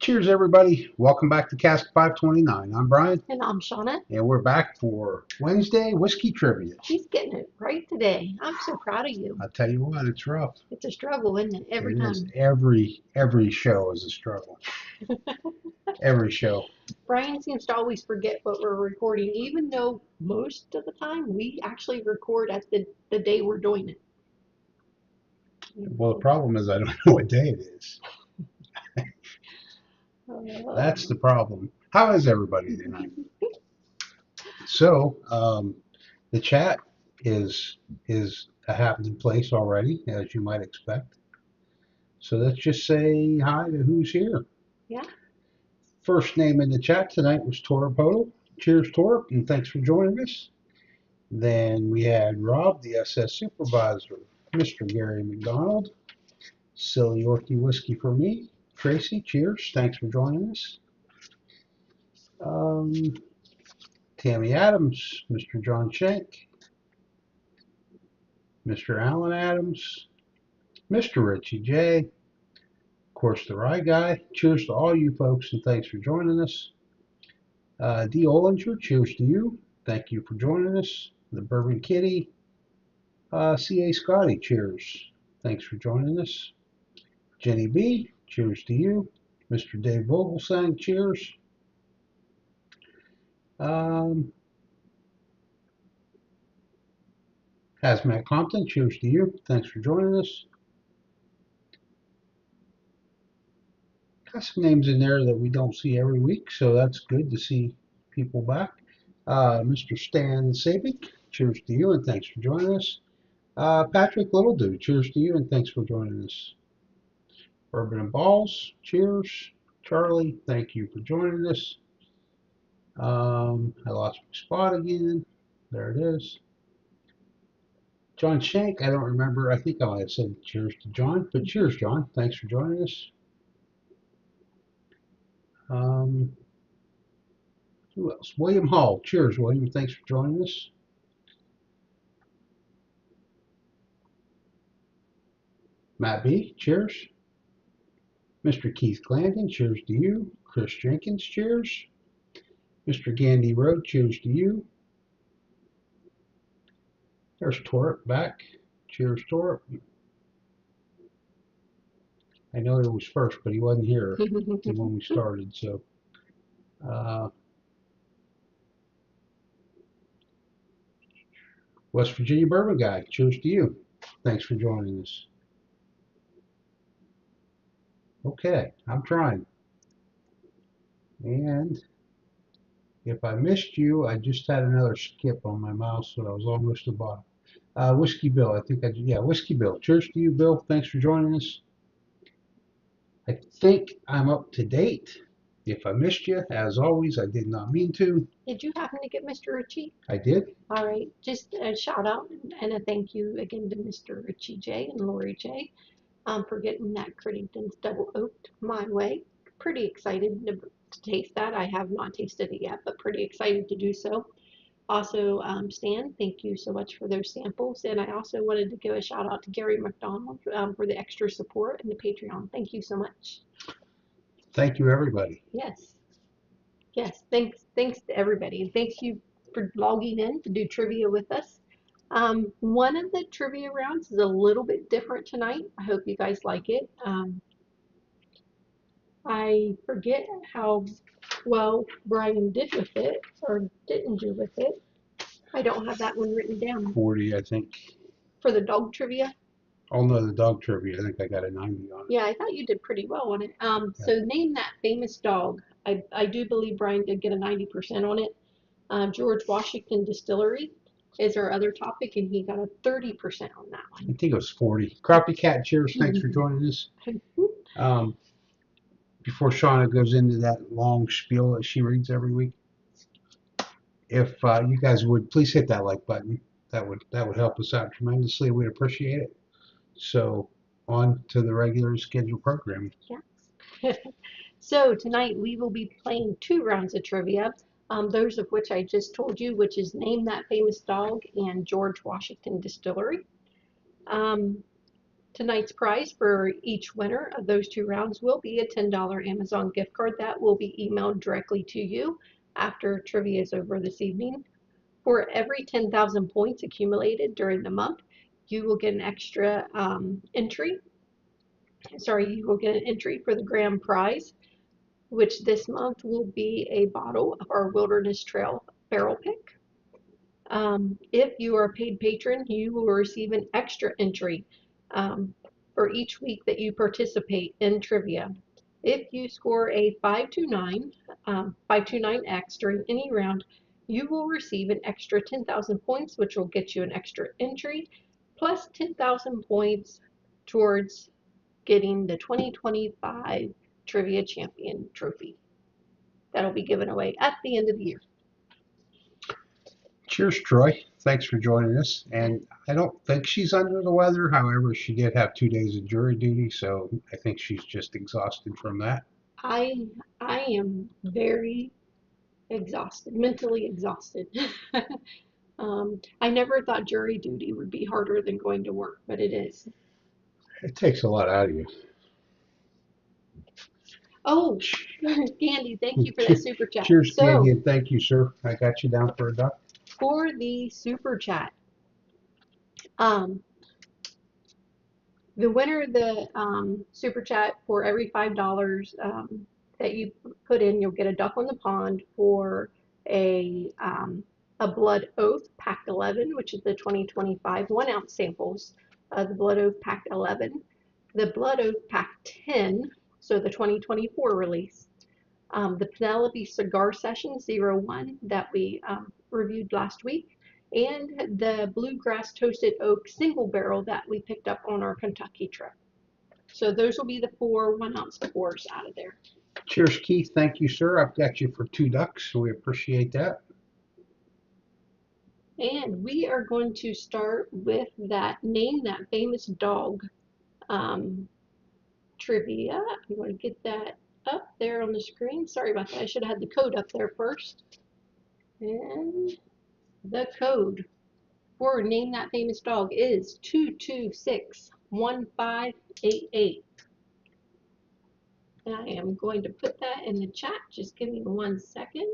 Cheers, everybody. Welcome back to Cask 529. I'm Brian, And I'm Shauna. and we're back for Wednesday Whiskey Trivia. She's getting it right today. I'm so proud of you. I'll tell you what, it's rough. It's a struggle, isn't it? Every It is. time. Every show is a struggle. Every show. Brian seems to always forget what we're recording, even though most of the time we actually record at the day we're doing it. Well, the problem is I don't know what day it is. That's the problem. How is everybody tonight? So, the chat is a happening place already, as you might expect. So let's just say hi to who's here. Yeah. First name in the chat tonight was Torp Hodel. Cheers, Torp, and thanks for joining us. Then we had Rob, the SS supervisor, Mr. Gary McDonald, Silly Yorkie Whiskey for me, Tracy, cheers, thanks for joining us. Um, Tammy Adams, Mr. John Shank, Mr. Alan Adams, Mr. Richie J, of course, the Rye Guy. Cheers to all you folks, and thanks for joining us. D. Olinger, cheers to you. Thank you for joining us. The Bourbon Kitty, C.A. Scotty, cheers. Thanks for joining us. Jenny B, cheers to you. Mr. Dave Vogelsang, cheers. Hazmat Compton, cheers to you. Thanks for joining us. Got some names in there that we don't see every week, so that's good to see people back. Mr. Stan Sabic, cheers to you, and thanks for joining us. Patrick Littledew, cheers to you, and thanks for joining us. Bourbon and Balls, cheers. Charlie, thank you for joining us. I lost my spot again. There it is. John Shank, I don't remember. I think I might have said cheers to John, but cheers, John. Thanks for joining us. Who else? William Hall. Cheers, William. Thanks for joining us. Matt B. Cheers. Mr. Keith Glandon. Cheers to you. Chris Jenkins. Cheers. Mr. Gandy Road. Cheers to you. There's Torp back. Cheers, Torp. I know he was first, but he wasn't here when we started. So, West Virginia Bourbon Guy. Cheers to you. Thanks for joining us. Okay, I'm trying. And if I missed you, I just had another skip on my mouse, so I was almost to the bottom. Whiskey Bill, Whiskey Bill. Cheers to you, Bill. Thanks for joining us. I think I'm up to date. If I missed you, as always, I did not mean to. Did you happen to get Mr. Richie? I did. All right. Just a shout out and a thank you again to Mr. Richie J and Lori J for getting that Crittington's double oaked my way. Pretty excited to taste that. I have not tasted it yet, but pretty excited to do so. Also, Stan, thank you so much for those samples. And I also wanted to give a shout out to Gary McDonald for the extra support and the Patreon. Thank you so much. Thank you, everybody. Yes. Yes. Thanks to everybody. And thank you for logging in to do trivia with us. One of the trivia rounds is a little bit different tonight. I hope you guys like it. I forget how well Brian did with it or didn't do with it. I don't have that one written down. 40, I think. For the dog trivia? Oh no, the dog trivia. I think I got a 90 on it. Yeah, I thought you did pretty well on it. So name that famous dog. I do believe Brian did get a 90% on it. George Washington Distillery is our other topic, and he got a 30% on that one. I think it was 40. Crappie Cat, cheers. Thanks for joining us. Before Shauna goes into that long spiel that she reads every week, if you guys would please hit that like button, that would help us out tremendously. We'd appreciate it. So on to the regular scheduled program. Yes. So tonight we will be playing 2 rounds of trivia. Those of which I just told you, which is Name That Famous Dog and George Washington Distillery. Tonight's prize for each winner of those two rounds will be a $10 Amazon gift card that will be emailed directly to you after trivia is over this evening. For every 10,000 points accumulated during the month, you will get an extra entry. Sorry, you will get an entry for the grand prize, which this month will be a bottle of our Wilderness Trail barrel pick. If you are a paid patron, you will receive an extra entry for each week that you participate in trivia. If you score a 529X during any round, you will receive an extra 10,000 points, which will get you an extra entry, plus 10,000 points towards getting the 2025 Trivia Champion Trophy. That'll be given away at the end of the year. Cheers, Troy. Thanks for joining us. And I don't think she's under the weather. However, she did have 2 days of jury duty, so I think she's just exhausted from that. I am very exhausted, mentally exhausted. I never thought jury duty would be harder than going to work, but it is. It takes a lot out of you. Oh, Candy, thank you for that super chat. Cheers, So, Candy, and thank you, sir. I got you down for a duck. for the super chat, um, the winner of the super chat, for every $5 that you put in, you'll get a duck on the pond for a Blood Oath Pack 11, which is the 2025 1-ounce samples of the Blood Oath Pack 11, the Blood Oath Pack 10, so the 2024 release, the Penelope Cigar Session 01 that we reviewed last week, and the Bluegrass Toasted Oak single barrel that we picked up on our Kentucky trip. So those will be the 4 1-ounce pours out of there. Cheers, Keith. Thank you, sir. I've got you for 2 ducks, so we appreciate that. And we are going to start with that Name That Famous Dog trivia. I'm going to get that up there on the screen. Sorry about that. I should have had the code up there first. And the code for Name That Famous Dog is 2261588. And I am going to put that in the chat. Just give me 1 second.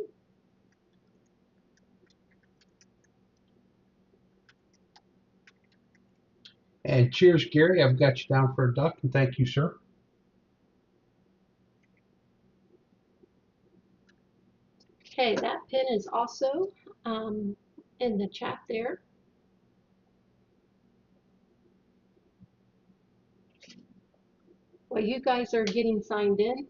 And cheers, Gary. I've got you down for a duck, and thank you, sir. Okay, that pin is also in the chat there. While you guys are getting signed in,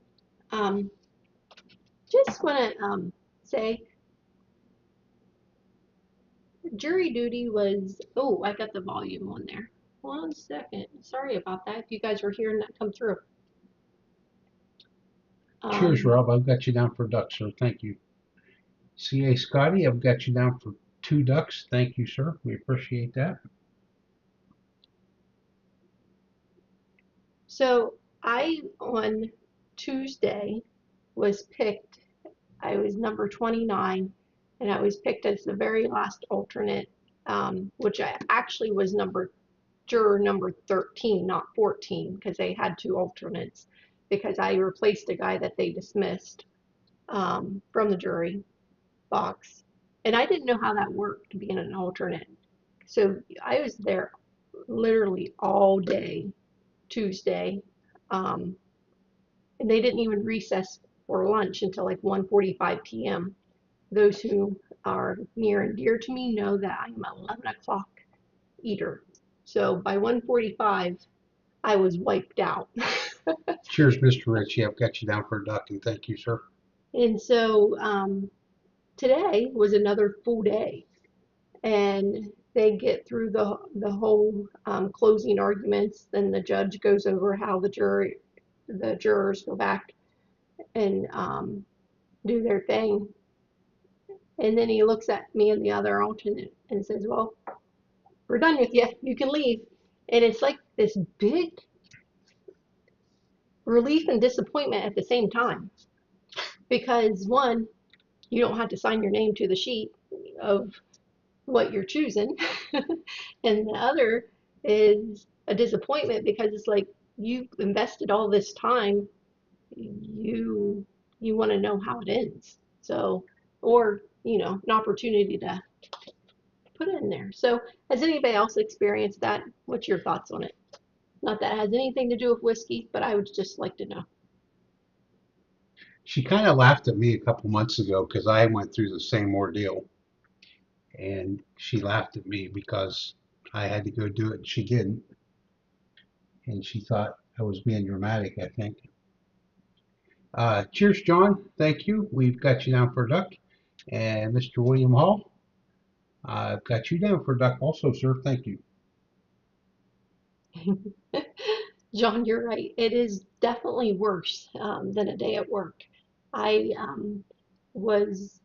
just want to say jury duty was, oh, I got the volume on there. 1 second. Sorry about that. If you guys were hearing that come through. Cheers, Rob. I've got you down for a duck, sir. Thank you. C.A. Scotty, I've got you down for 2 ducks. Thank you, sir. We appreciate that. So I, on Tuesday, was picked, I was number 29, and I was picked as the very last alternate, which I actually was juror number 13, not 14, because they had 2 alternates, because I replaced a guy that they dismissed from the jury box. And I didn't know how that worked, being an alternate. So I was there literally all day Tuesday. And they didn't even recess for lunch until like 1:45 p.m. Those who are near and dear to me know that I'm an 11 o'clock eater. So by 1:45, I was wiped out. Cheers, Mr. Ritchie. I've got you down for a duck, and thank you, sir. And so today was another full day, and they get through the whole closing arguments. Then the judge goes over how the jurors go back and do their thing, and then he looks at me and the other alternate and says, "Well, we're done with you. You can leave." And it's like this big relief and disappointment at the same time, because one, you don't have to sign your name to the sheet of what you're choosing, and the other is a disappointment because it's like you invested all this time, you you want to know how it ends. So, or an opportunity to put it in there. So, has anybody else experienced that? What's your thoughts on it? Not that it has anything to do with whiskey, but I would just like to know. She kind of laughed at me a couple months ago because I went through the same ordeal, and she laughed at me because I had to go do it and she didn't, and she thought I was being dramatic, I think. Cheers, John. Thank you. We've got you down for a duck. And Mr. William Hall, I've got you down for a duck also, sir. Thank you. John, you're right. It is definitely worse than a day at work. I was,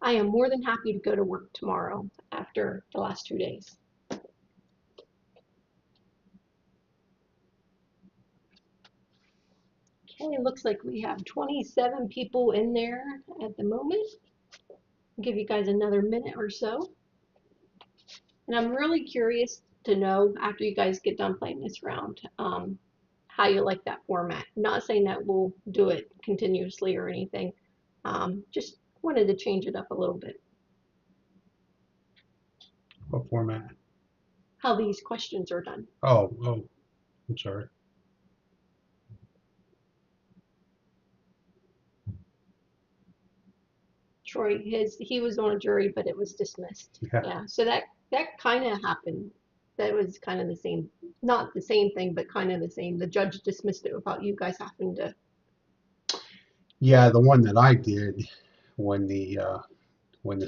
I am more than happy to go to work tomorrow after the last 2 days. Okay, it looks like we have 27 people in there at the moment. I'll give you guys another minute or so. And I'm really curious to know after you guys get done playing this round, how you like that format. Not saying that we'll do it continuously or anything. Just wanted to change it up a little bit. What format? How these questions are done. Oh, I'm sorry. Troy, he was on a jury, but it was dismissed. Yeah. Yeah, so that kind of happened. That was kind of the same, not the same thing, but kind of the same. The judge dismissed it without you guys having to. Yeah, the one that I did when the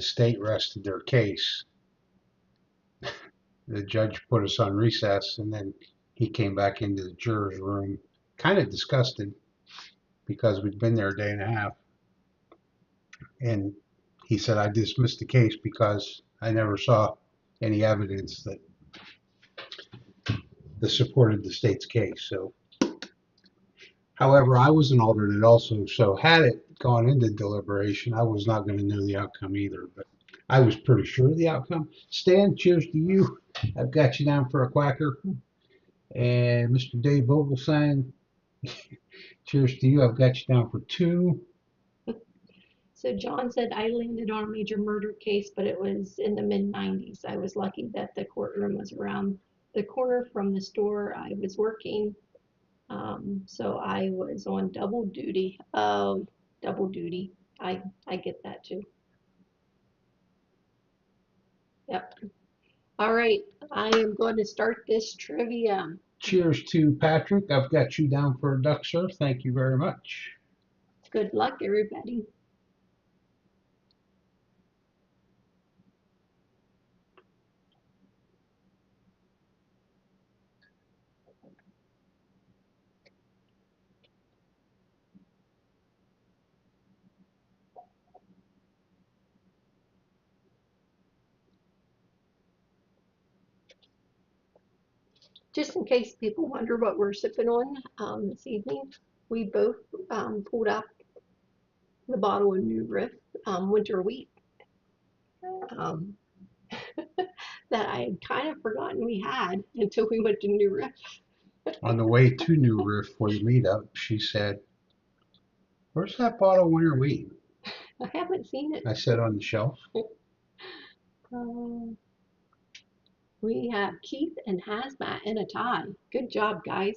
state rested their case, the judge put us on recess, and then he came back into the jurors' room, kind of disgusted because we'd been there a day and a half, and he said I dismissed the case because I never saw any evidence that supported the state's case. So, however, I was an alternate also, so had it gone into deliberation, I was not going to know the outcome either. But I was pretty sure of the outcome. Stan, cheers to you. I've got you down for a quacker. And Mr. Dave Vogelsang, cheers to you. I've got you down for two. So John said I landed on a major murder case, but it was in the mid 90s. I was lucky that the courtroom was around the corner from the store I was working. So I was on double duty. Oh, double duty. I get that too. Yep. All right. I am going to start this trivia. Cheers to Patrick. I've got you down for a duck, sir. Thank you very much. Good luck, everybody. Just in case people wonder what we're sipping on this evening, we both pulled up the bottle of New Riff Winter Wheat um, that I had kind of forgotten we had until we went to New Riff. On the way to New Riff for the meetup, she said, "Where's that bottle of winter wheat?" I haven't seen it. I said, "On the shelf." Um, we have Keith and Hazmat in a tie. Good job, guys.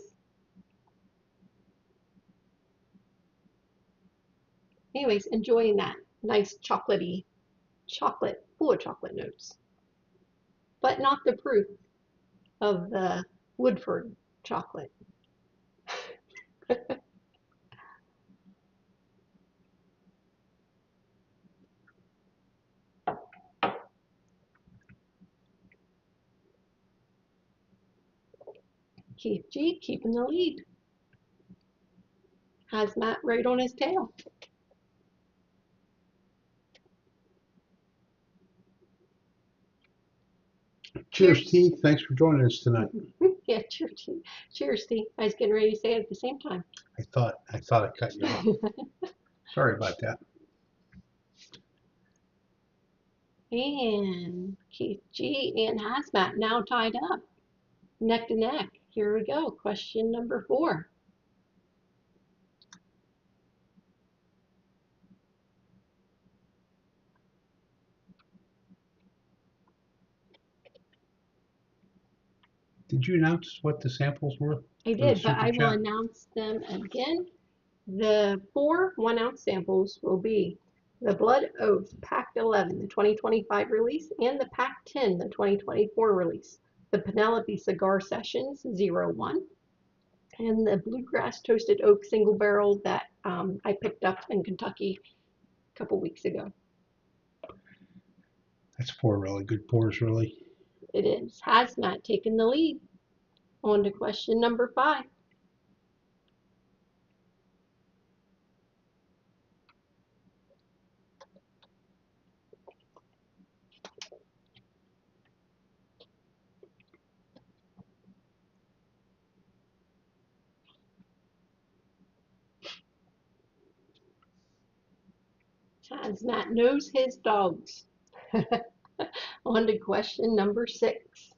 Anyways, enjoying that nice chocolatey chocolate, full of chocolate notes, but not the proof of the Woodford chocolate. Keith G keeping the lead. Hazmat right on his tail. Cheers, T. Thanks for joining us tonight. Yeah, cheers, cheers, Steve. I was getting ready to say it at the same time. I thought I cut you off. Sorry about that. And Keith G and Hazmat now tied up, neck to neck. Here we go. Question number 4. Did you announce what the samples were I for the did, but super I will chat? announce them again. The 4 1-ounce samples will be the Blood Oath Pack 11, the 2025 release, and the Pack 10, the 2024 release. The Penelope Cigar Sessions 01, and the Bluegrass Toasted Oak Single Barrel that I picked up in Kentucky a couple weeks ago. That's 4 really good pours, really. It is Hazmat taking the lead. On to question number 5. Hazmat knows his dogs. On to question number 6.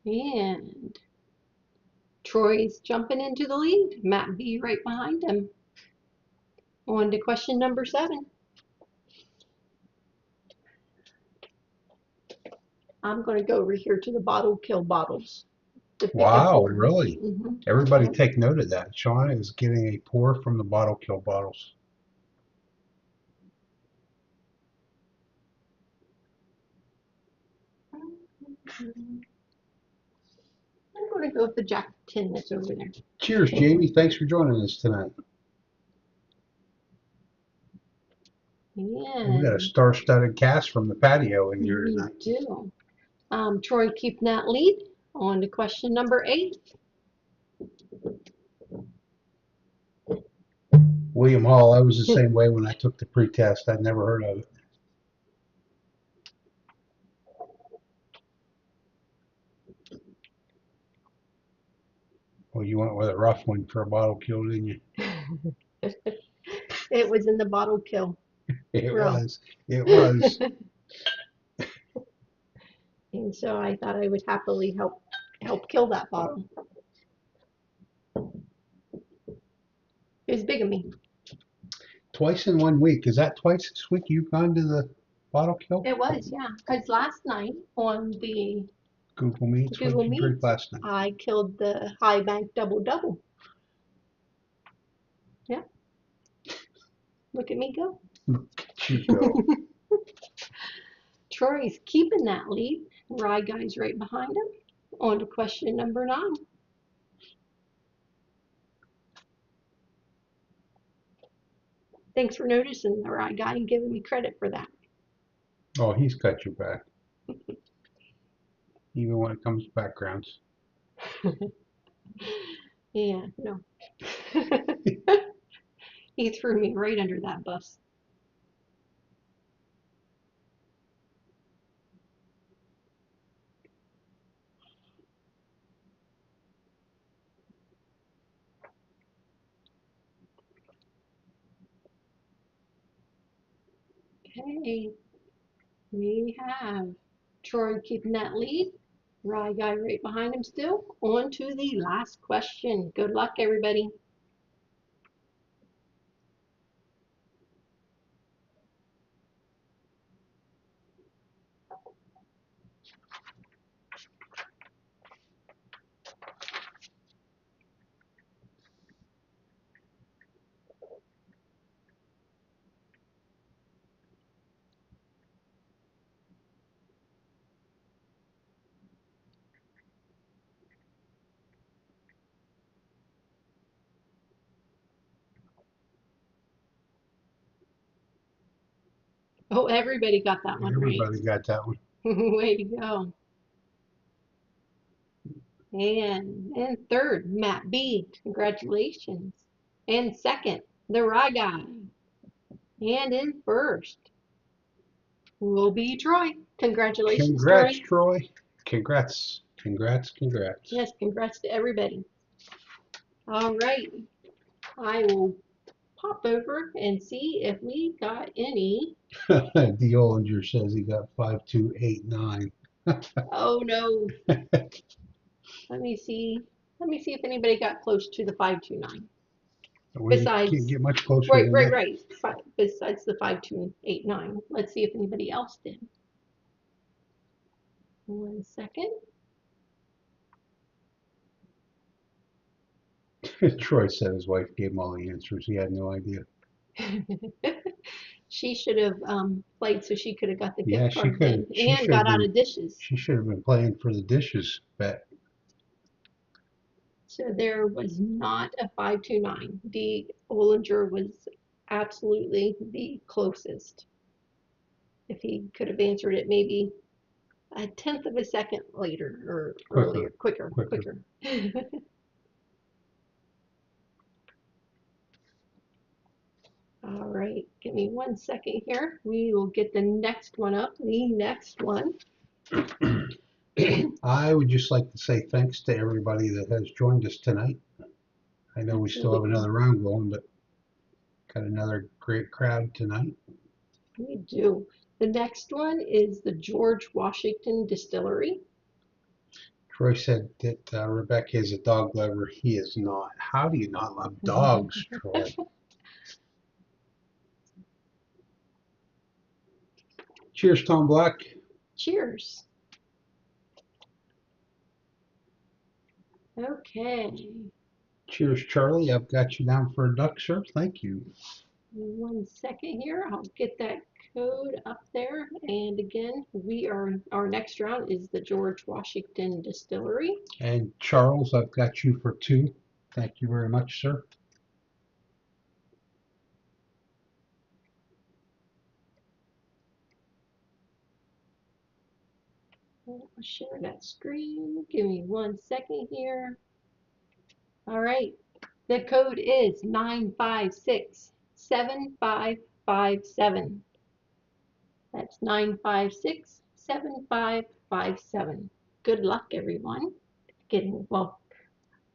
And Troy's jumping into the lead. Matt B right behind him. On to question number 7. I'm going to go over here to the bottle kill bottles to pick a Wow, pour. really? Mhm. Everybody Yep. take note of that. Shona is getting a pour from the bottle kill bottles. I'm going to go with the Jack 10 that's over there. Cheers, Jamie. Thanks for joining us tonight. And we got a And star-studded cast from the patio in here we tonight. do. Troy keeping that lead. On to question number 8. William Hall, I was the same way when I took the pre-test. I'd never heard of it. Well, you went with a rough one for a bottle kill, didn't you? It was in the bottle kill. It Row. was. It was. And so I thought I would happily help kill that bottle. It was big of me. Twice in 1 week. Is that twice this week you've gone to the bottle kill? It was, yeah. Because last night on the Google Meets. What Google did you drink Meets, last night? I killed the High Bank Double. Yeah, look at me go. Look at you go. Troy's keeping that lead. Rye Guy's right behind him. On to question number 9. Thanks for noticing the Rye Guy and giving me credit for that. Oh, he's got your back. Even when it comes to backgrounds. Yeah, no. He threw me right under that bus. Okay, we have Troy keeping that lead. Rye Guy right behind him still. On to the last question. Good luck, everybody. Oh, everybody got that one right. Everybody got that one. Way to go. And third, Matt B. Congratulations. And second, the Rye Guy. And in first will be Troy. Congratulations, Congrats, Troy. Troy. Congrats. Congrats. Congrats. Yes, congrats to everybody. All right, I will pop over and see if we got any. D. Ollinger says he got 5289. Oh no, let me see. Let me see if anybody got close to the 529. We can't Besides, get much closer right, than right, that. right. Besides the 5289. Let's see if anybody else did. 1 second. Troy said his wife gave him all the answers. He had no idea. She should have played so she could have got the Yeah, gift she card could have. then She and should have got out been. of dishes. She should have been playing for the dishes bet. So there was not a 529. D. Ollinger was absolutely the closest. If he could have answered it maybe a tenth of a second later or earlier, Quicker. quicker. All right, give me 1 second here. We will get the next one up. The next one. I would just like to say thanks to everybody that has joined us tonight. I know we still have Absolutely. another round going, but got another great crowd tonight. We do. The next one is the George Washington Distillery. Troy said that Rebecca is a dog lover. He is not. How do you not love dogs, Troy? Cheers, Tom Black. Cheers. Okay. Cheers, Charlie. I've got you down for a duck, sir. Thank you. 1 second here. I'll get that code up there. And again, our next round is the George Washington Distillery. And Charles, I've got you for 2. Thank you very much, sir. I'll share that screen. Give me 1 second here. All right. The code is 9567557. That's 9567557. Good luck, everyone. Well,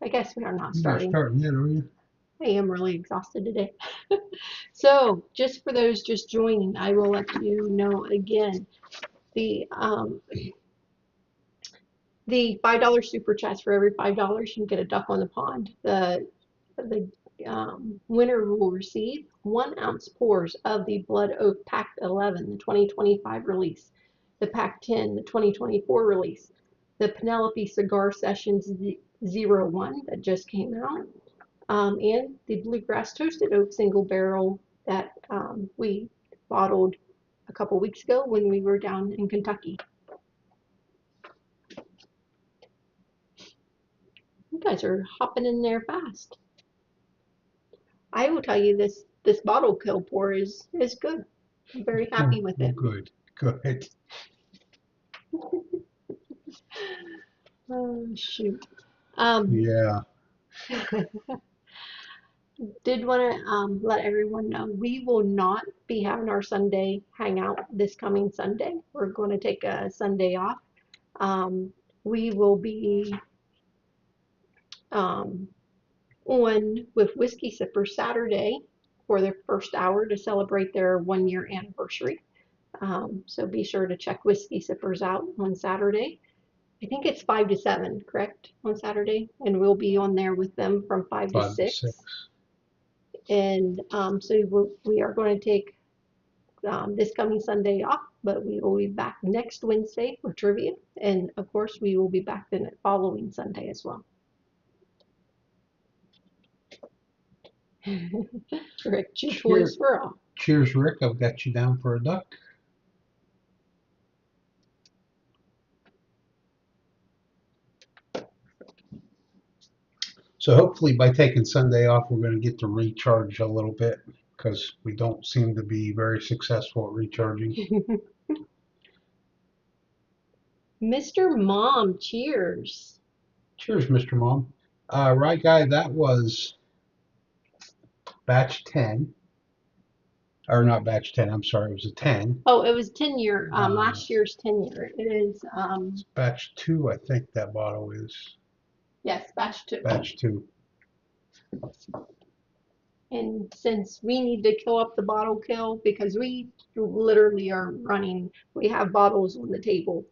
I guess we are not You're not starting. starting yet, are you? I am really exhausted today. So, just for those just joining, I will let you know again the $5 super chats. For every $5, you can get a duck on the pond. The winner will receive 1 ounce pours of the Blood Oak Pack 11, the 2025 release, the Pack 10, the 2024 release, the Penelope Cigar Sessions 01 that just came out, and the Bluegrass Toasted Oak single barrel that we bottled a couple weeks ago when we were down in Kentucky. You guys are hopping in there fast. I will tell you this bottle kill pour is good. I'm very happy with it. Good. Good. Oh shoot. Yeah. Did want to let everyone know we will not be having our Sunday hangout this coming Sunday. We're going to take a Sunday off. We will be on with Whiskey Sippers Saturday for their first hour to celebrate their 1 year anniversary. So be sure to check Whiskey Sippers out on Saturday. I think it's 5 to 7, correct, on Saturday, and we'll be on there with them from 5 to 5 to 6. 6. And so we are going to take this coming Sunday off, but we will be back next Wednesday for trivia, and of course we will be back the following Sunday as well. Rick, 2 points for all. Cheers, Rick. I've got you down for a duck. So hopefully by taking Sunday off, we're going to get to recharge a little bit because we don't seem to be very successful at recharging. Mr. Mom, cheers. Cheers, Mr. Mom. Right, guy, that was batch 10, or not batch 10, I'm sorry, it was a 10. Oh, it was 10 year, Uh, last year's 10 year. It is, batch 2, I think that bottle is. yes, batch 2. Batch 2. And since we need to kill up the bottle kill, because we literally are running, we have bottles on the table,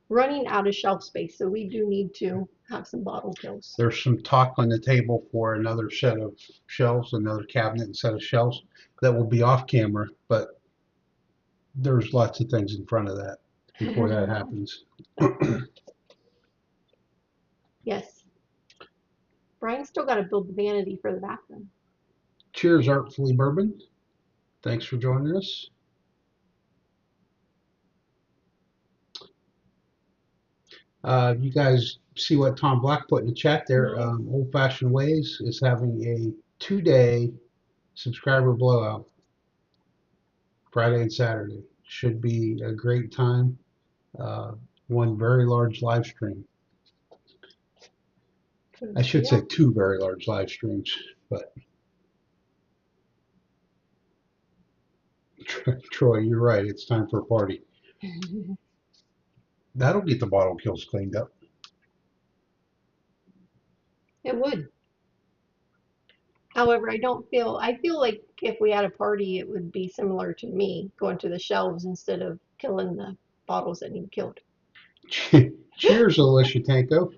running out of shelf space. So we do need to have some bottle kills. There's some talk on the table for another set of shelves, another cabinet and set of shelves that will be off camera, but there's lots of things in front of that before that happens. Yes. Brian's still got to build the vanity for the bathroom. Cheers, Artfully Bourbon. Thanks for joining us. You guys see what Tom Black put in the chat there? Yes. Old Fashioned Ways is having a 2-day subscriber blowout, Friday and Saturday. Should be a great time. One very large live stream. I should say 2 very large live streams, but Troy, you're right. It's time for a party. That'll get the bottle kills cleaned up. It would. However, I feel like if we had a party, it would be similar to me going to the shelves instead of killing the bottles that need killed. Cheers, Alicia Tanko.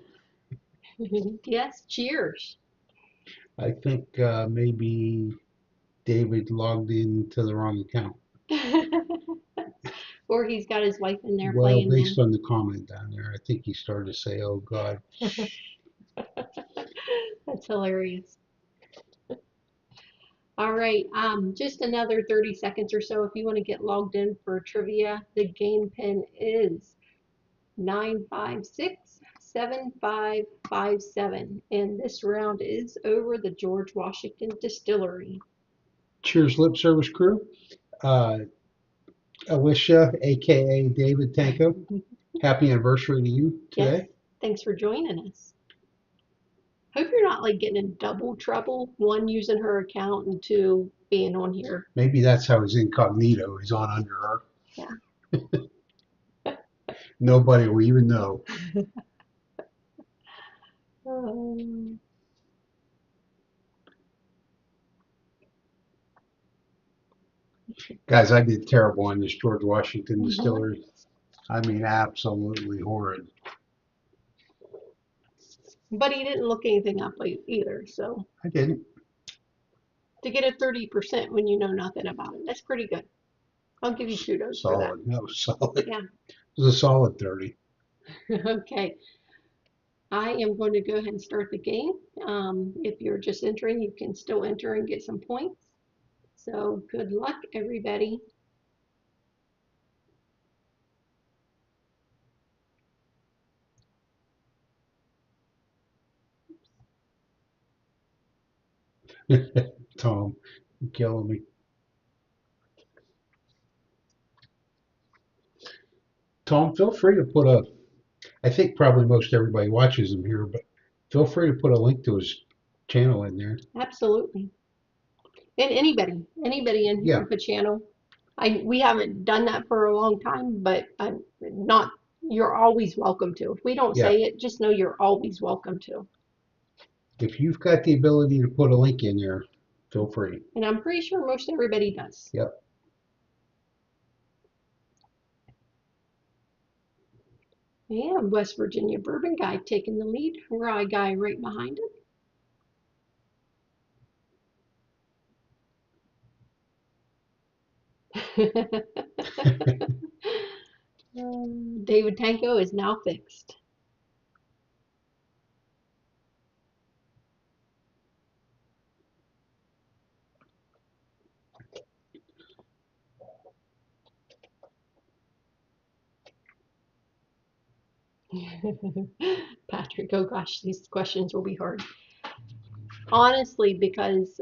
Yes, cheers. I think maybe David logged into the wrong account. Or he's got his wife in there Well, playing based on the comment down there, I think he started to say, "Oh God." them. That's hilarious. All right, just another 30 seconds or so if you want to get logged in for trivia. The game pin is 9567557, and this round is over the George Washington Distillery. Cheers, lip service crew. Uh, Alicia, aka David Tanko. Happy anniversary to you today. Yes, thanks for joining us. Hope you're not like getting in double trouble, one using her account and two being on here. Maybe that's how he's incognito. He's on under her. Yeah. Nobody will even know. Guys, I did terrible on this George Washington Distillery. I mean, absolutely horrid. But he didn't look anything up either, so. I didn't. To get a 30% when you know nothing about it, that's pretty good. I'll give you kudos for that. Solid. No, solid. Yeah. It was a solid 30. Okay. I am going to go ahead and start the game. If you're just entering, you can still enter and get some points. So good luck, everybody. Tom, you're killing me. Tom, feel free to put I think probably most everybody watches him here, but feel free to put a link to his channel in there. Absolutely. And anybody in here with a channel. We haven't done that for a long time, but I'm not, you're always welcome to. If we don't say it, just know you're always welcome to. If you've got the ability to put a link in there, feel free. And I'm pretty sure most everybody does. Yep. And West Virginia Bourbon Guy taking the lead. Rye Guy right behind him. David Tanko is now fixed. Patrick, oh gosh, these questions will be hard. Honestly, because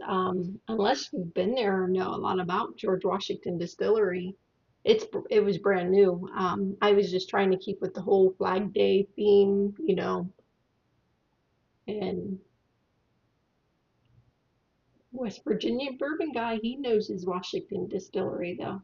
unless you've been there or know a lot about George Washington Distillery, it was brand new. I was just trying to keep with the whole Flag Day theme, you know, And West Virginia bourbon guy, he knows his Washington distillery though.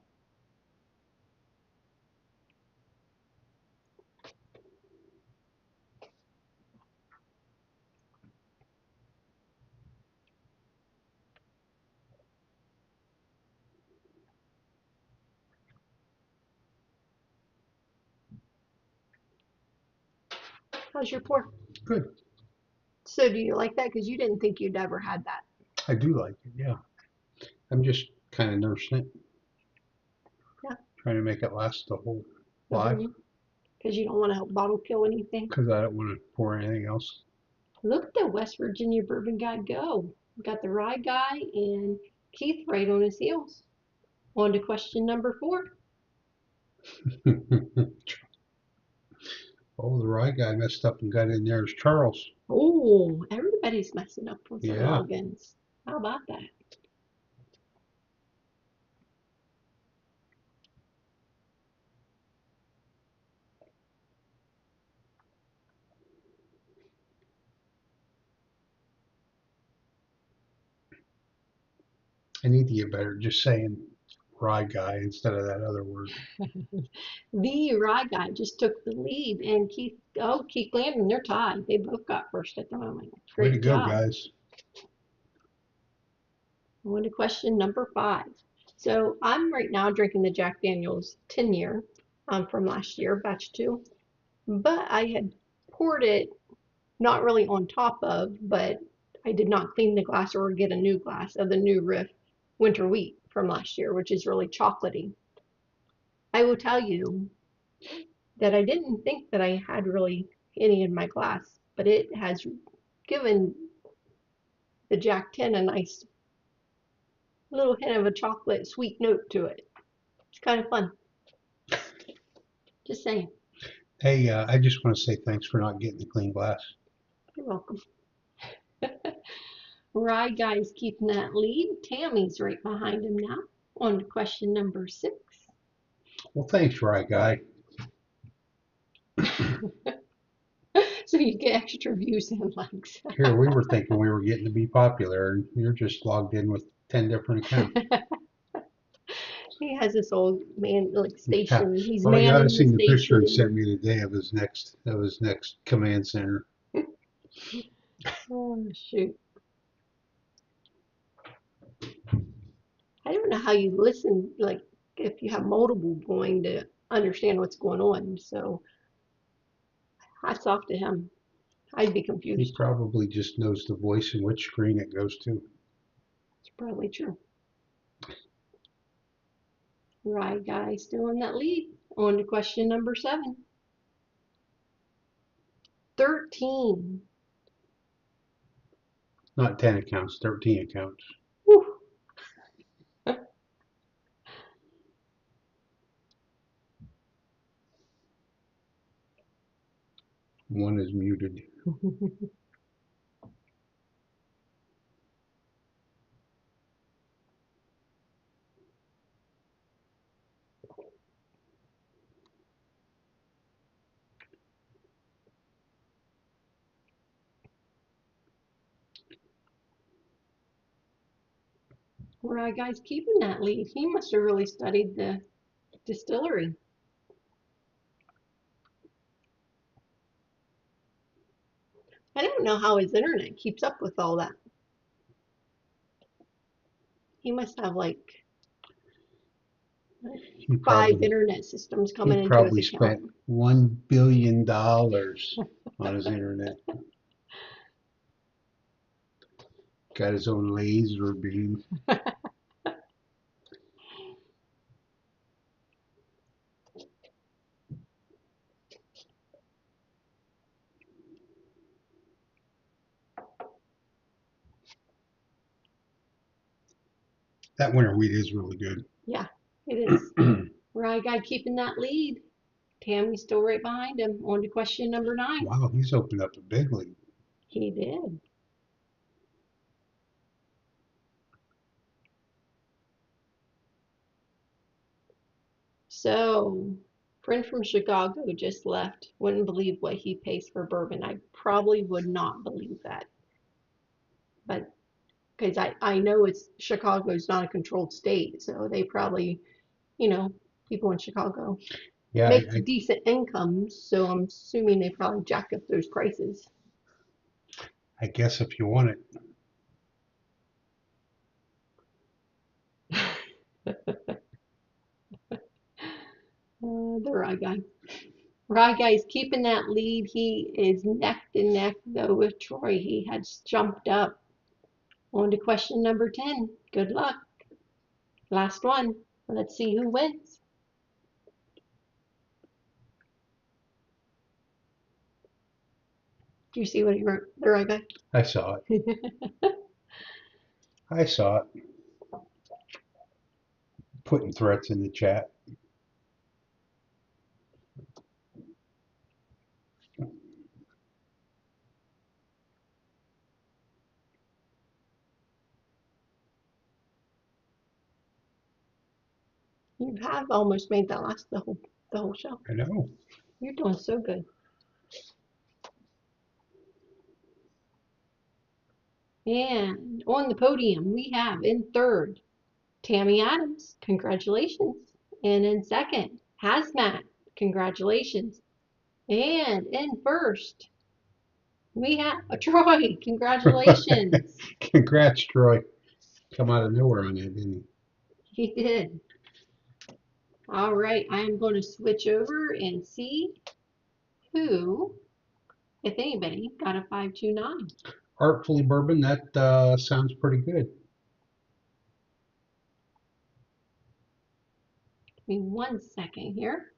How's your pour? Good. So do you like that? Because you didn't think you'd ever had that. I do like it, yeah. I'm just kind of nursing it. Yeah. Trying to make it last the whole The whole life year? Because you don't want to bottle kill anything. because I don't want to pour anything else. Look at the West Virginia bourbon guy go. Got the rye guy and Keith right on his heels. On to question number 4. Oh, the rye guy messed up and got in there as Charles. Oh, everybody's messing up with their Yeah. logins. How about that? I need to get better at just saying rye guy instead of that other word. The rye guy just took the lead, and Keith Landon, they're tied. They both got first at the moment. Way to Great go, job. guys. On to question number 5. So I'm right now drinking the Jack Daniel's 10-year from last year, batch 2. But I had poured it not really on top of, but I did not clean the glass or get a new glass of the new Riff Winter Wheat from last year, which is really chocolatey. I will tell you that I didn't think that I had really any in my glass, but it has given the Jack 10 a nice little hint of a chocolate sweet note to it. It's kind of fun. Just saying. Hey, I just want to say thanks for not getting the clean glass. You're welcome. Rye guy's keeping that lead. Tammy's right behind him now. On to question number 6. Well, thanks, rye guy. So you get extra views and likes. Here, we were thinking we were getting to be popular, and you're just logged in with 10 different accounts. He has this old man like Yeah. station. He's Well, you ought to manning the seen the picture he station. sent me today of his next command center. Oh shoot. I don't know how you listen, like if you have multiple going to understand what's going on. So hats off to him. I'd be He confused. probably just knows the voice and which screen it goes to. It's probably true. Right guy still in that lead. On to question number 7. 13. Not 10 accounts, 13 accounts. Whew. One is muted. Right guy's keeping that lead. He must have really studied the distillery. I don't know how his internet keeps up with all that. He must have like He 5 probably internet systems he coming into his probably account. spent $1 billion on his internet. Got his own laser beam. That winter wheat is really good. Yeah, it is. Right guy keeping that lead. Tammy's still right behind him. On to question number 9. Wow, he's opened up a big lead. He did. So Friend from Chicago just left. Wouldn't believe what he pays for bourbon. I probably would not believe that. But because I know Chicago's not a controlled state, so they probably, people in Chicago Yeah, make decent incomes, so I'm assuming they probably jack up those prices. I guess if you want it. The Rye Guy. Rye Guy's keeping that lead. He is neck and neck, though, with Troy. He has jumped up. On to question number 10. Good luck. Last one. Let's see who wins. Do you see what he wrote, the Rye Guy? I saw it. I saw it. Putting threats in the chat. You have almost made that last the whole show. I know. You're doing so good. And on the podium, we have in third, Tammy Adams. Congratulations. And in second, Hazmat. Congratulations. And in first, we have Troy. Congratulations. Congrats, Troy. Come out of nowhere on that, didn't he? He did. All right, I am going to switch over and see who, if anybody, got a 529. Artfully Bourbon, that sounds pretty good. Give me 1 second here.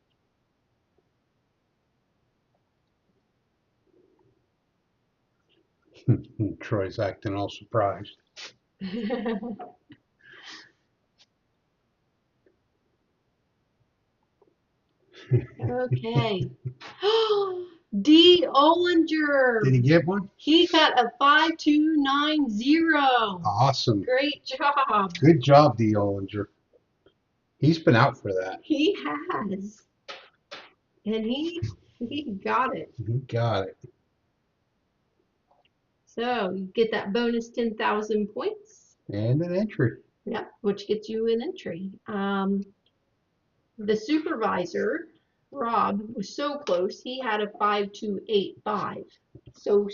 Troy's acting all surprised. Okay. D. Ollinger. Did he get one? He got a 5290. Awesome. Great job. Good job, D. Ollinger. He's been out for that. He has. And he got it. He got it. So you get that bonus 10,000 points. And an entry. Yep, which gets you an entry. The supervisor, Rob, was so close. He had a 5285. So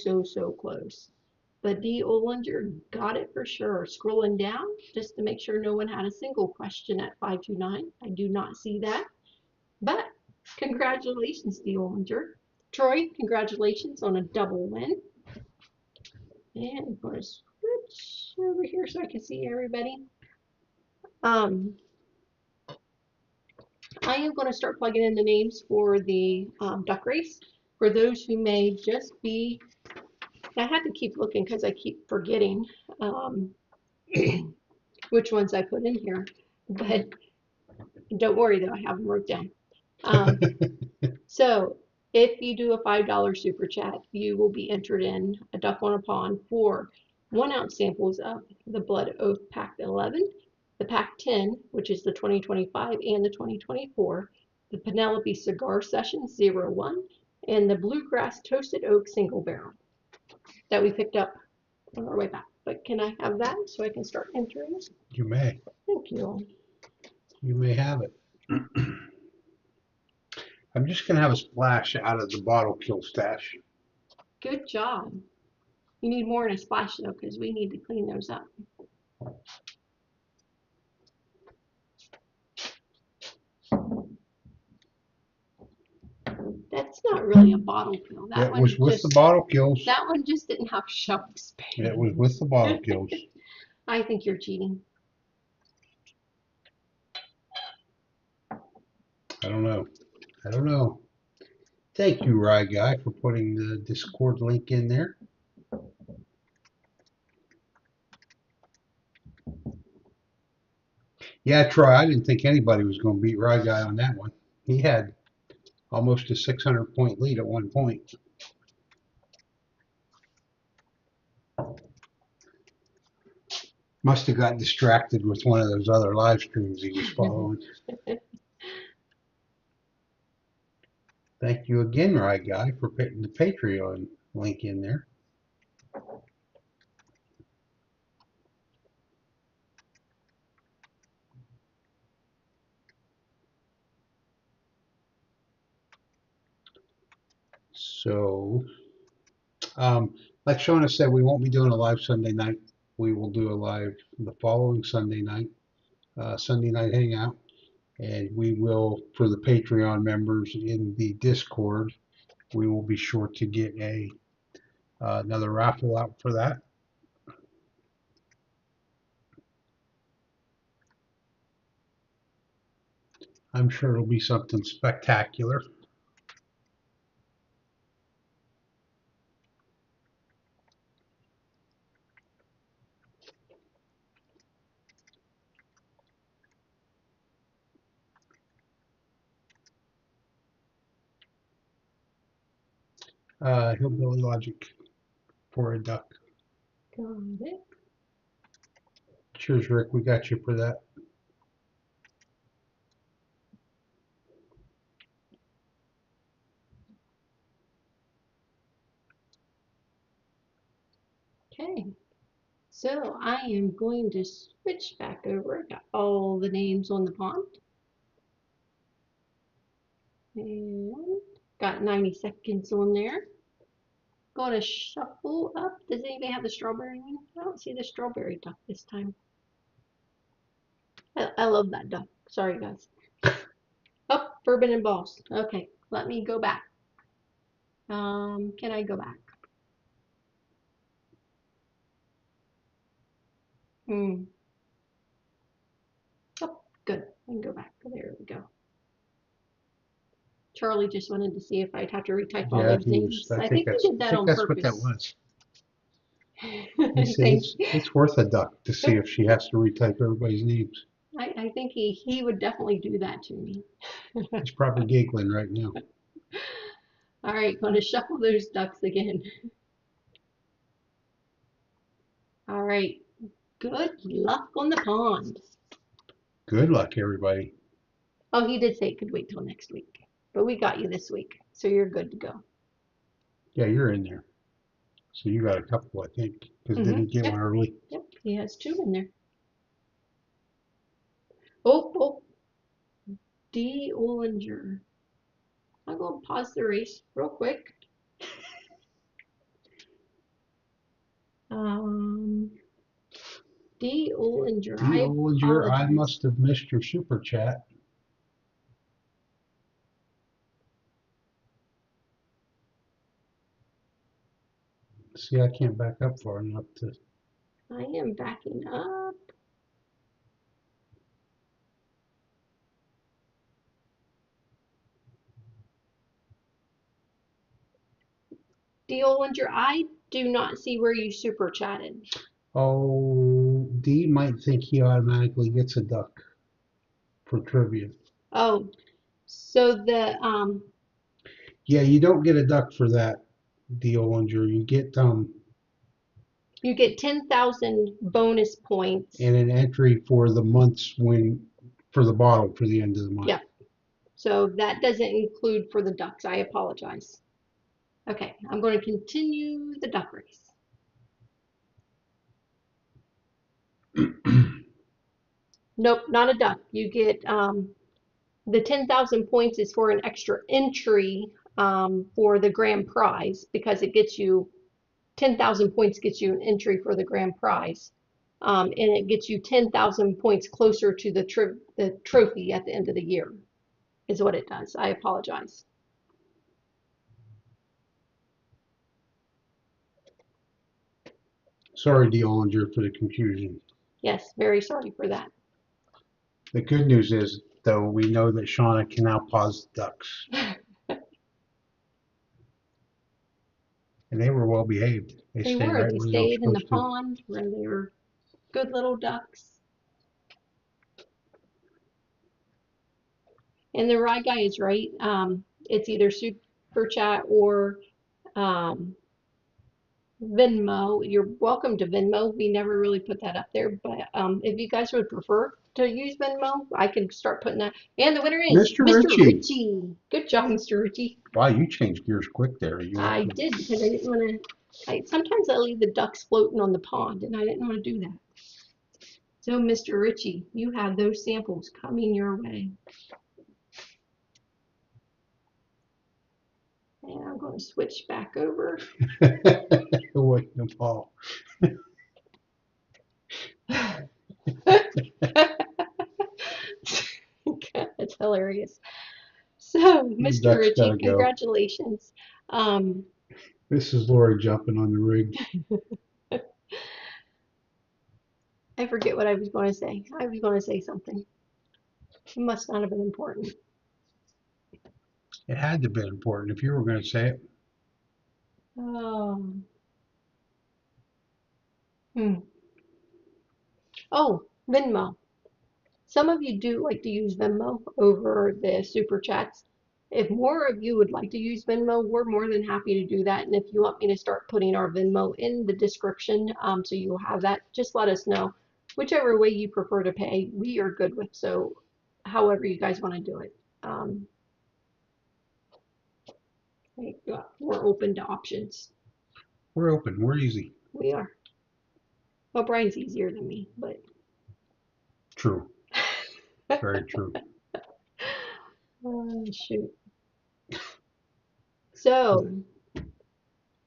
close. But D. Ollinger got it for sure. Scrolling down just to make sure no one had a single question at 529. I do not see that. But congratulations, D. Ollinger. Troy, congratulations on a double win. And I'm going to switch over here so I can see everybody. I am going to start plugging in the names for the duck race. For those who may just be, I had to keep looking because I keep forgetting which ones I put in here. But don't worry though, I have them wrote down. So if you do a $5 super chat, you will be entered in a Duck on a Pond for 1 ounce samples of the Blood Oath Pack 11, the Pack 10, which is the 2025 and the 2024, the Penelope Cigar Session 01, and the Bluegrass Toasted Oak Single Barrel that we picked up on our way back. But can I have that so I can start entering? You may. Thank you. You may have it. I'm just going to have a splash out of the bottle kill stash. Good job. You need more in a splash though, because we need to clean those up. That's not really a bottle kill. It was with the bottle kills. That one just didn't have shelf space. It was with the bottle kills. I think you're cheating. I don't know. I don't know. Thank you, Rye Guy, for putting the Discord link in there. Yeah, Troy, I didn't think anybody was going to beat Rye Guy on that one. He had almost a 600-point lead at one point. Must have got distracted with one of those other live streams he was following. Thank you again, Rye Guy, for putting the Patreon link in there. So, like Shona said, we won't be doing a live Sunday night. We will do a live the following Sunday night, Sunday night hangout. And we will, for the Patreon members in the Discord, we will be sure to get another raffle out for that. I'm sure it'll be something spectacular. Hillbilly Logic for a duck. Got it. Cheers, Rick. We got you for that. Okay. So I am going to switch back over. Got all the names on the pond. And got 90 seconds on there. Gonna shuffle up. Does anybody have the strawberry one? I don't see the strawberry duck this time. I love that duck. Sorry, guys. Oh, bourbon and balls. Okay, let me go back. Can I go back? Hmm. Oh, good. I can go back. There we go. Charlie just wanted to see if I'd have to retype all Yeah, those he was. names. I think he did I that think on that's what that purpose. was. He said Thank. it's worth a duck to see if she has to retype everybody's names. I think he would definitely do that to me. He's probably giggling right now. All right, going to shuffle those ducks again. All right, good luck on the pond. Good luck, everybody. Oh, he did say it could wait till next week, but we got you this week, so you're good to go. Yeah, you're in there. So you got a couple, I think, because didn't he get Yep, one early? yep, he has two in there. Oh, D. Ollinger. I'm going to pause the race real quick. Um, D. Ollinger, D. I Ollinger, I apologize. must have missed your super chat. See, I can't back up far enough to. I am backing up. D. Ollinger, I do not see where you super chatted. Oh, D might think he automatically gets a duck for trivia. Oh, so Yeah, you don't get a duck for that, D. Ollinger. you get 10,000 bonus points. And an entry for the months for the bottle for the end of the month. Yep. So that doesn't include for the ducks. I apologize. Okay, I'm going to continue the duck race. Nope, not a duck. You get the 10,000 points is for an extra entry for the grand prize because it gets you 10,000 points gets you an entry for the grand prize. And it gets you 10,000 points closer to the trophy at the end of the year, is what it does. I apologize. Sorry, D. Ollinger, for the confusion. Yes, very sorry for that. The good news is, though, we know that Shauna can now pause the ducks. And they were well behaved. They They stayed were. right They where they were stayed in the supposed to. pond where they were good little ducks. And the Rye guy is right. It's either super chat or um, Venmo. You're welcome to Venmo. We never really put that up there, but if you guys would prefer to use Venmo, I can start putting that. And the winner is Mr. Mr. Ritchie. Ritchie. Good job, Mr. Ritchie. Wow, you changed gears quick there. You went I from did because I didn't want to. Sometimes I leave the ducks floating on the pond, and I didn't want to do that. So, Mr. Ritchie, you have those samples coming your way. And I'm going to switch back over. away the ball. That's hilarious. So, The Mr. duck's Ritchie, gotta go. congratulations. Um, This is Lori jumping on the rig. I forget what I was going to say. I was going to say something. It must not have been important. It had to be important if you were going to say it. Um, hmm. Oh, Venmo. Some of you do like to use Venmo over the super chats. If more of you would like to use Venmo, we're more than happy to do that. And if you want me to start putting our Venmo in the description, so you'll have that, just let us know. Whichever way you prefer to pay, we are good with. So however you guys want to do it. Um, we're open to options. We're open. We're easy. We are. Well, Brian's easier than me, but True. Very true. oh, shoot. So,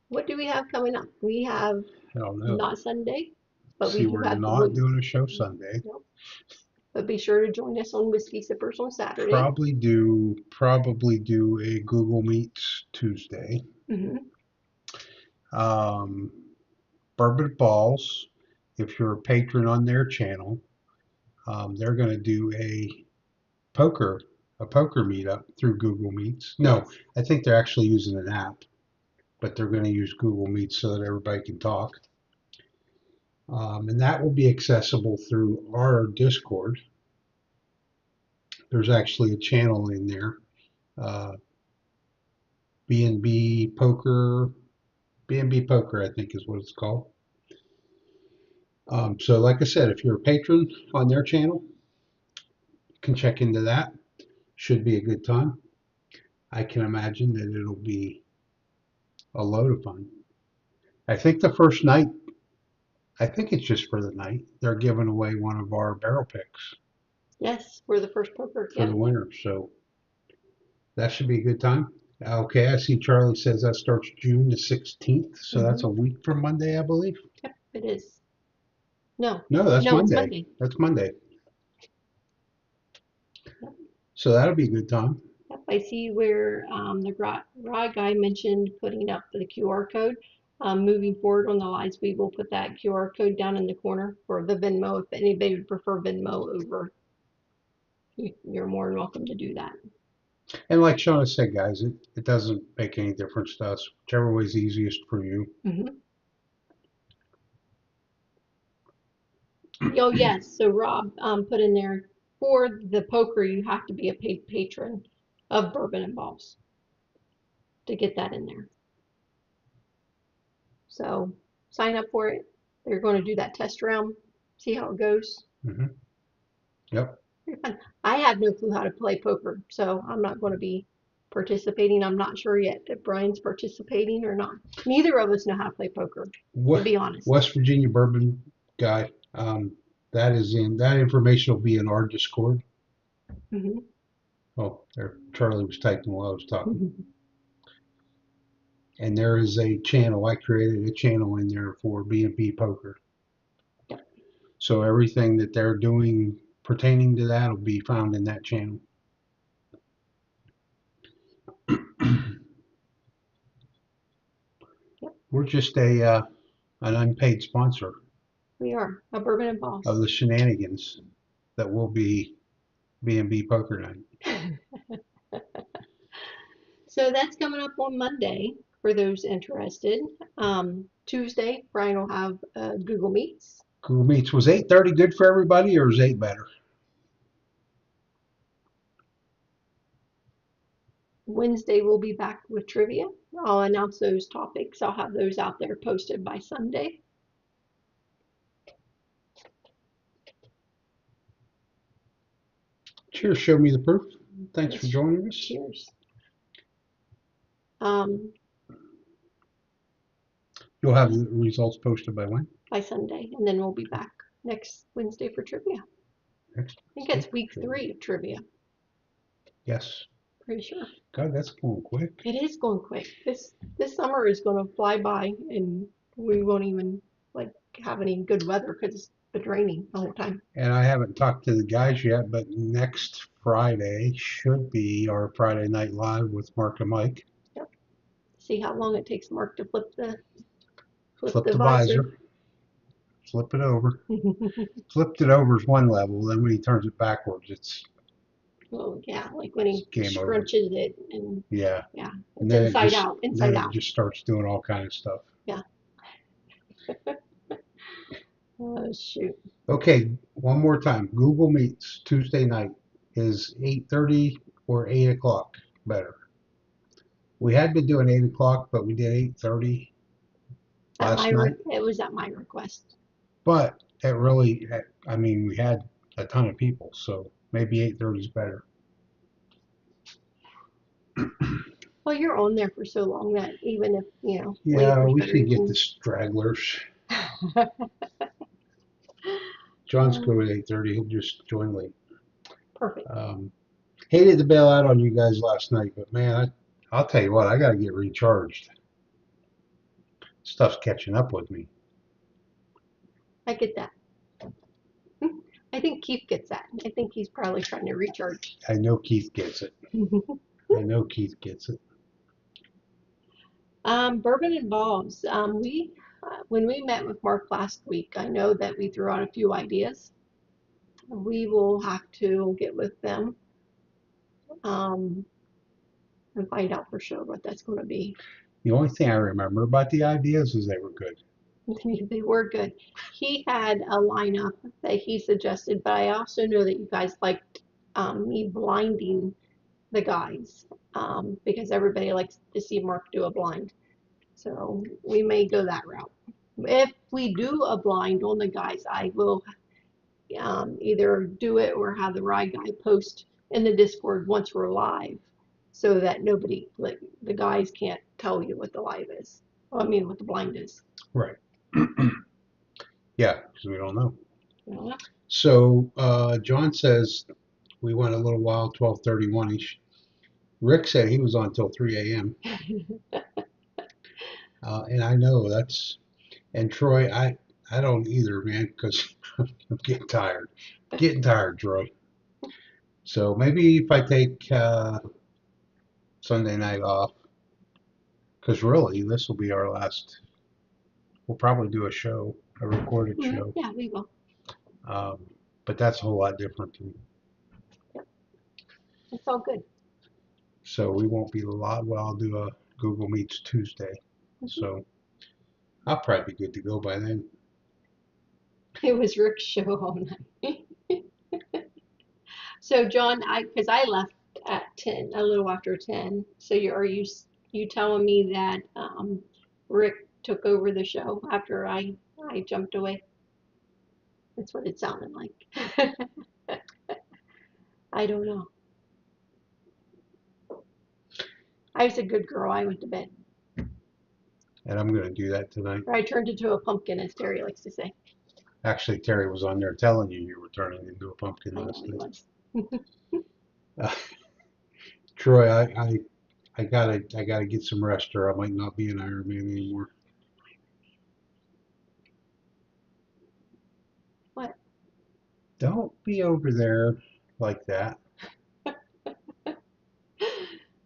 what do we have coming up? We have I don't know. not Sunday, but we See, do we're have the not wood. doing a show Sunday. Nope. But be sure to join us on Whiskey Sippers on Saturday. Probably do a Google Meets Tuesday. Mm-hmm. Um, Bourbon Balls. If you're a patron on their channel, they're going to do poker a poker meetup through Google Meets. No, Yes. I think they're actually using an app, but they're going to use Google Meets so that everybody can talk. And that will be accessible through our Discord. There's actually a channel in there, uh, B&B Poker, B&B Poker, I think is what it's called. So like I said, if you're a patron on their channel, you can check into that. Should be a good time. I can imagine that it'll be a load of fun. I think the first night, I think it's just for the night, they're giving away one of our barrel picks Yes, we're the first poker. for the winner. So that should be a good time. Okay, I see Charlie says that starts June the 16th. So that's a week from Monday, I believe. Yep, it is. No, No, that's no, it's Monday. Monday. That's Monday. Yep. So that'll be a good time. Yep, I see where the raw guy mentioned putting up the QR code. Moving forward on the lives, we will put that QR code down in the corner for the Venmo. If anybody would prefer Venmo over, you're more than welcome to do that. And like Shona said, guys, it doesn't make any difference to us. Whichever way is easiest for you. Mm-hmm. Oh, yes. So Rob put in there for the poker, you have to be a paid patron of Bourbon and Balls to get that in there. So sign up for it. They're going to do that test round, see how it goes. Mm-hmm. Yep. Very fun. I have no clue how to play poker, so I'm not going to be participating. I'm not sure yet if Brian's participating or not. Neither of us know how to play poker, to be honest. West Virginia bourbon guy. That information will be in our Discord. Mm-hmm. Oh, there, Charlie was typing while I was talking. And there is a channel. I created a channel in there for B&B Poker. Yep. So everything that they're doing pertaining to that will be found in that channel. Yep. We're just an unpaid sponsor. We are a Bourbon and Balls of the shenanigans that will be B&B Poker Night. So that's coming up on Monday for those interested. Tuesday, Brian will have Google Meets. Google Meets. Was 8:30 good for everybody, or is 8 better? Wednesday we'll be back with trivia. I'll announce those topics. I'll have those out there posted by Sunday. Cheers, show me the proof. Thanks Yes. for joining us. Cheers. You'll have the results posted by when? By Sunday, and then we'll be back next Wednesday for trivia. Next I think it's week 3 of trivia. Yes. Pretty sure. God, that's going quick. It is going quick. This summer is going to fly by, and we won't even like have any good weather because it's been raining the whole time. And I haven't talked to the guys yet, but next Friday should be our Friday Night Live with Mark and Mike. Yep. See how long it takes Mark to flip the visor. Flip it over. Flipped it over is one level. Then when he turns it backwards, it's Oh yeah, like when he game over. scrunches it and Yeah. It's And then inside out. Inside out. It just starts doing all kind of stuff. Yeah. Oh shoot. Okay, one more time. Google Meets Tuesday night is 8:30 or 8 o'clock better. We had been doing 8 o'clock, but we did 8:30 last night. It was at my request. But it really, I mean, we had a ton of people, so maybe 8:30 is better. Well, you're on there for so long that even if, Yeah, we should get the stragglers. John's going at 8:30. He'll just join late. Perfect. Hated to bail out on you guys last night, but man, I'll tell you what, I got to get recharged. Stuff's catching up with me. I get that. I think Keith gets that. I think he's probably trying to recharge. I know Keith gets it. I know Keith gets it. Bourbon and balls. When we met with Mark last week, I know that we threw out a few ideas. We will have to get with them and find out for sure what that's going to be. The only thing I remember about the ideas is they were good. They were good. He had a lineup that he suggested, but I also know that you guys liked me blinding the guys because everybody likes to see Mark do a blind. So we may go that route. If we do a blind on the guys, I will either do it or have the rye guy post in the Discord once we're live so that nobody, like the guys can't tell you what the live is. Well, I mean, what the blind is. Right. Yeah, because we don't know. Yeah. So John says we went a little while, 12:31ish. Rick said he was on till 3 a.m. And I know that's, and Troy, I don't either, man, because I'm getting tired. Getting tired, Troy. So maybe if I take Sunday night off, because really this will be our last. We'll probably do a show, a recorded show. Yeah, we will. But that's a whole lot different than. Yep. It's all good. So we won't be live. Well, I'll do a Google Meets Tuesday. So I'll probably be good to go by then. It was Rick's show all night. So John, because I left at 10, a little after 10. So are you telling me that Rick took over the show after I jumped away? That's what it sounded like. I don't know. I was a good girl. I went to bed. And I'm going to do that tonight. Or I turned into a pumpkin, as Terry likes to say. Actually, Terry was on there telling you were turning into a pumpkin last night. Troy, I gotta get some rest, or I might not be an Iron Man anymore. What? Don't be over there like that.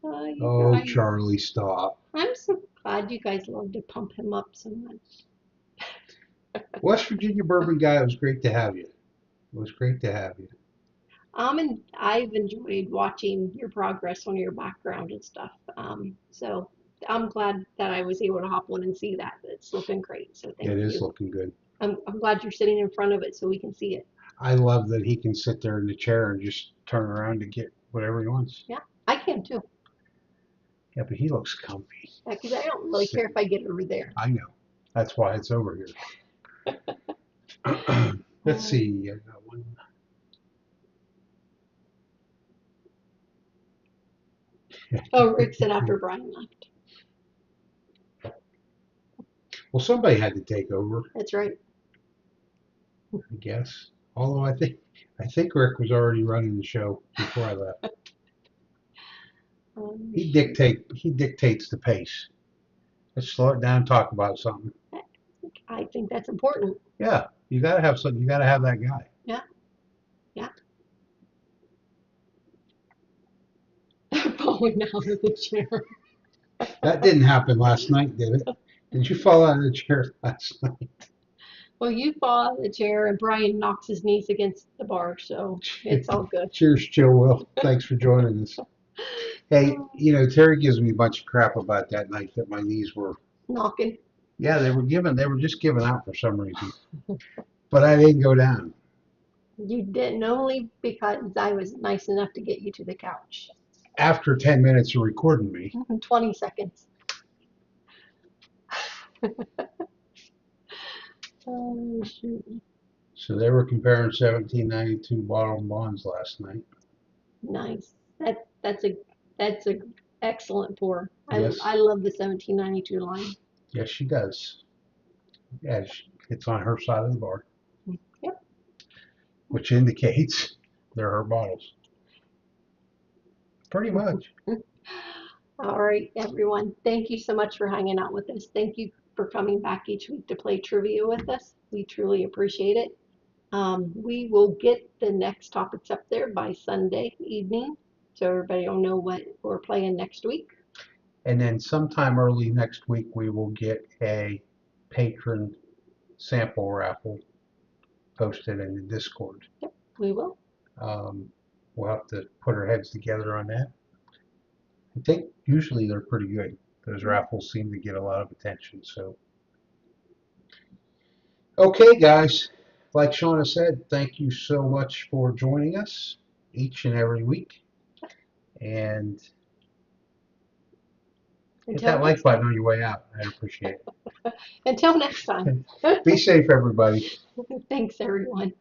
Oh, guys. Charlie, stop. I'm so glad you guys love to pump him up so much. West Virginia bourbon guy, it was great to have you. It was great to have you. And I've enjoyed watching your progress on your background and stuff. So I'm glad that I was able to hop on and see that. It's looking great. So thank you. It is looking good. I'm glad you're sitting in front of it so we can see it. I love that he can sit there in the chair and just turn around to get whatever he wants. Yeah, I can too. Yeah, but he looks comfy. Because I don't really care if I get over there. I know. That's why it's over here. Let's see. I got one. Oh, Rick said after Bryan left. Well, somebody had to take over, That's right. I guess. Although I think Rick was already running the show before I left. He dictates the pace. Let's slow it down and talk about something. I think that's important. Yeah, you gotta have something. You gotta have that guy. Yeah. Yeah. Falling out of the chair. That didn't happen last night, did it? Did you fall out of the chair last night? Well, you fall out of the chair and Bryan knocks his knees against the bar, so it's all good. Cheers, Chill Will. Thanks for joining us. Hey, Terry gives me a bunch of crap about that night that my knees were Knocking. Yeah, they were just giving out for some reason. But I didn't go down. You didn't, only because I was nice enough to get you to the couch. After 10 minutes of recording me. 20 seconds. Oh, shoot. So they were comparing 1792 bottled bonds last night. Nice. That's a excellent pour. Yes. I love the 1792 line. Yes, she does. Yeah, it's on her side of the bar. Yep. Which indicates they're her bottles. Pretty much. All right, everyone. Thank you so much for hanging out with us. Thank you for coming back each week to play trivia with us. We truly appreciate it. We will get the next topics up there by Sunday evening, so everybody will know what we're playing next week. And then sometime early next week, we will get a patron sample raffle posted in the Discord. Yep, we will. We'll have to put our heads together on that. I think usually they're pretty good. Those raffles seem to get a lot of attention. So, okay, guys. Like Shona said, thank you so much for joining us each and every week. And hit that like button on your way out. I'd appreciate it. Until next time. Be safe, everybody. Thanks, everyone.